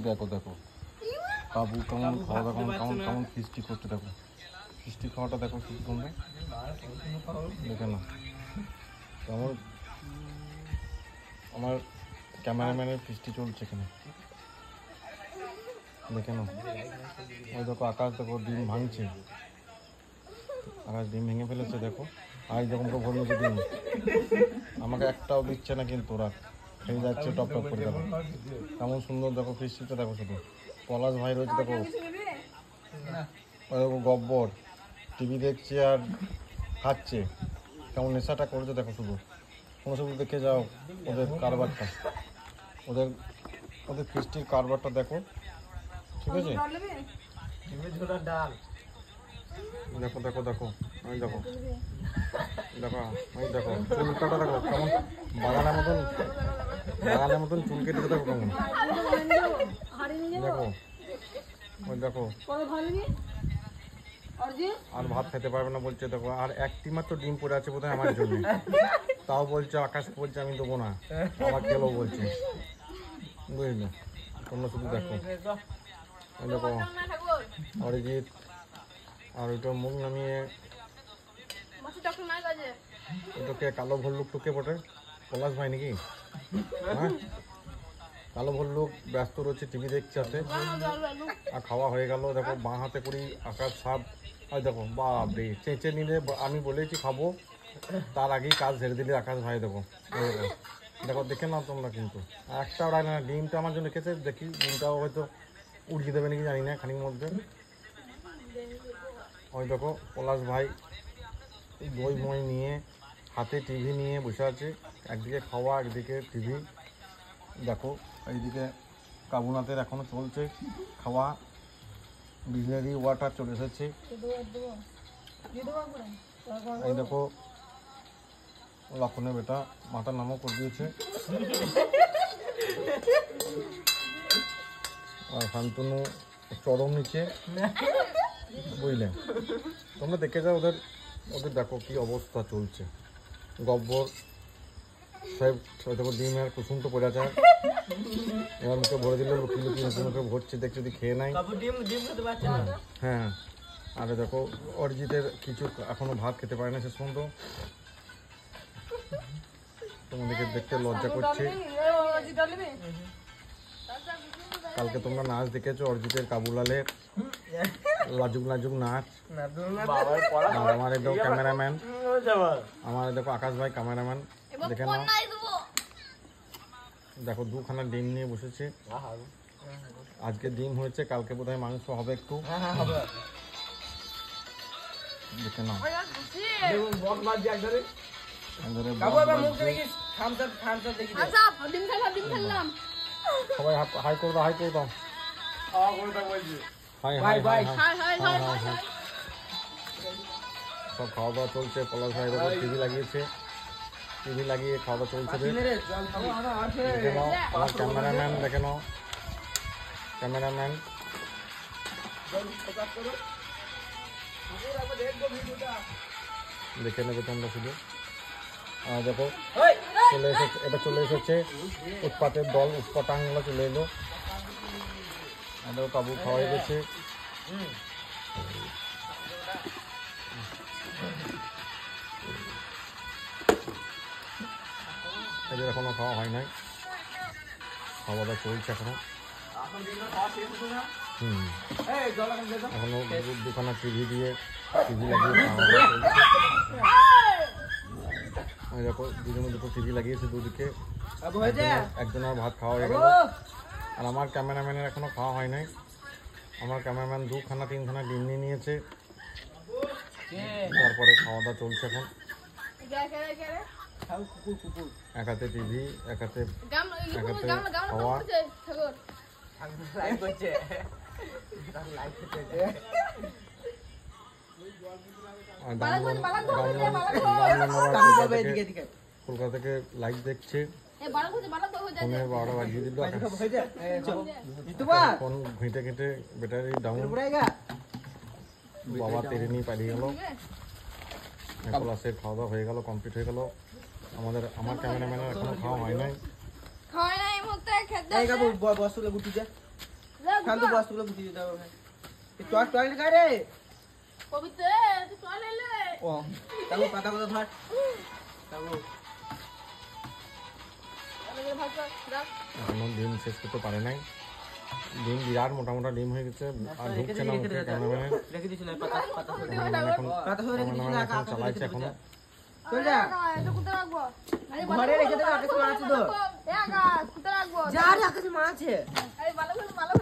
দেখো দেখো বাবু কেমন খাওয়া দাওয়া কেমন কেমন ফিস্টি করতে দেখো ফিস্টি খাওয়াটা দেখো কি তোমরা দেখে না কেমন আমার ক্যামেরাম্যানের ফিস্টি চলছে এখানে দেখে না ওই দেখো আকাশ দেখো ডিম ভাঙছে আকাশ ডিম ভেঙে ফেলেছে দেখো আর যখন তো ভরে নিচ্ছে ডিম আমাকে একটাও দিচ্ছে না কিন্তু ওরা খেয়ে যাচ্ছে টপ টপ করে দেখো কেমন সুন্দর দেখো ফিস্টিটা দেখো শুধু পলাশ ভাই রয়েছে দেখো ওই দেখো গব্বর টিভি দেখছে আর খাচ্ছে কেমন নেশাটা করেছে দেখো শুধু কোনো শুধু দেখে যাও ওদের কারবারটা ওদের ওদের ফিস্টির কারবারটা দেখো ঠিক আছে দেখো দেখো দেখো ওই দেখো দেখো ওই দেখো চুলকাটা দেখো কেমন বাগানের মতন চুল কেটে দেখো কেমন দেখো ওই দেখো আর ভাত খেতে পারবে না বলছে দেখো আর একটি মাত্র ডিম পড়ে আছে বোধহয় আমার জন্য তাও বলছে আকাশ বলছে আমি দেবো না আবার খেলো বলছে বুঝলে তোমরা শুধু দেখো ওই দেখো অরিজিৎ আর ওইটা মুখ নামিয়ে ওটাকে কালো ভল্লুক টুকে পটে পলাশ ভাই নাকি হ্যাঁ কালো ভল্লুক ব্যস্ত রয়েছে টিভি দেখছে হাতে আর খাওয়া হয়ে গেল দেখো বাঁ হাতে করি আকাশ সাপ আর দেখো বাপরে চেঁচে নিলে আমি বলেছি খাবো তার আগেই কাজ ঝেড়ে দিলে আকাশ ভাই দেখো দেখো দেখে নাও তোমরা কিন্তু একটা ওরা না ডিমটা আমার জন্য রেখেছে দেখি ডিমটাও হয়তো উড়িয়ে দেবে নাকি জানি না খানির মধ্যে ওই দেখো পলাশ ভাই দই মই নিয়ে হাতে টিভি নিয়ে বসে আছে একদিকে খাওয়া একদিকে টিভি দেখো এইদিকে কাবুনাথের এখনো চলছে খাওয়া বিজলারি ওয়াটার চলে এসেছে এই দেখো লক্ষণের বেটা মাথার নামও করে দিয়েছে আর শান্তনু চরম নিচে বুঝলেন তোমরা দেখে যাও ওদের ওদের দেখো কি অবস্থা চলছে গব্বর সাহেব দেখো ডিমের কুসুমটা পড়ে যায় এবার মুখে ভরে দিলে লুকি লুকি মুখে ভরছে দেখছে যদি খেয়ে নাই হ্যাঁ আরে দেখো অরিজিতের কিছু এখনো ভাত খেতে পারে না শেষ পর্যন্ত তোমাদেরকে দেখতে লজ্জা করছে কালকে তোমরা নাচ দেখেছো অরিজিতের কাবুলালের লাজুক লাজুক নাচ আমার দেখো ক্যামেরাম্যান আমার দেখো আকাশ ভাই ক্যামেরাম্যান দেখে নাও দেখো দুখানা ডিম নিয়ে বসেছে আজকে ডিম হয়েছে কালকে বোধহয় মাংস হবে একটু দেখে নাও সবাই হাই করে দাও হাই করে দাও high high high high high সব খাওয়া দাওয়া চলছে পলাশ ভাই দেখো টিভি লাগিয়েছে টিভি লাগিয়ে খাওয়া দাওয়া চলছে দেখে নাও আমার ক্যামেরাম্যান দেখে নাও ক্যামেরাম্যান দেখে নেবে তোমরা শুধু দেখো চলে এসেছে এটা চলে এসেছে উৎপাতের দল উৎপাটাঙ্গলা চলে এলো আমাদের কাবু খাওয়া হয়ে গেছে এদের এখনো খাওয়া হয় নাই খাওয়া দাওয়া চলছে এখনো এখনো দুখানা টিভি দিয়ে টিভি লাগিয়ে খাওয়া দাওয়া চলছে দেখো দুজনে দুটো টিভি লাগিয়েছে দুদিকে একজনের ভাত খাওয়া হয়ে গেল আর আমার ক্যামেরাম্যানের এখনো খাওয়া হয় নাই আমার ক্যামেরাম্যান দুখানা তিনখানা ডিম নিয়ে নিয়েছে তারপরে খাওয়া দাওয়া চলছে এখন এক হাতে টিভি এক হাতে খাওয়া কলকাতা থেকে লাইভ দেখছে ফোনে 12টা বাজিয়ে দিল ফোন ঘেঁটে ঘেঁটে ব্যাটারি ডাউন বাবা তেরে নিয়ে পালিয়ে গেল ক্লাসের খাওয়া দাওয়া হয়ে গেল কমপ্লিট হয়ে গেল আমার ক্যামেরাম্যানের এখনো খাওয়া হয় নাই। খাওয়াই না এই মুহূর্তে খেতে এই কাবু বস্তুগুলো গুটি যা খান তো বস্তুগুলো গুটি দাও ভাই টক টক লে রে পবিত্র তুই চলে এলে ও কাবু পাতা কথা ধর কাবু এখনো ডিম শেষ করতে পারে নাই। ডিম বিরাট মোটা মোটা ডিম হয়ে গেছে আর ঢুকছে না মুখে ক্যামেরাম্যানের। রেখে দিছিল পাতা পাতা এখন পাতা সরে রেখে দিছিল ক্যামেরাম্যান এখন চালাইছে এখনো। চল যা এটা কোথায় রাখবো ঘরে রেখে দে আকাশে মাছ আছে তো এ আকাশ কোথায় রাখবো যা রে আকাশে মাছ আছে এই ভালো ভালো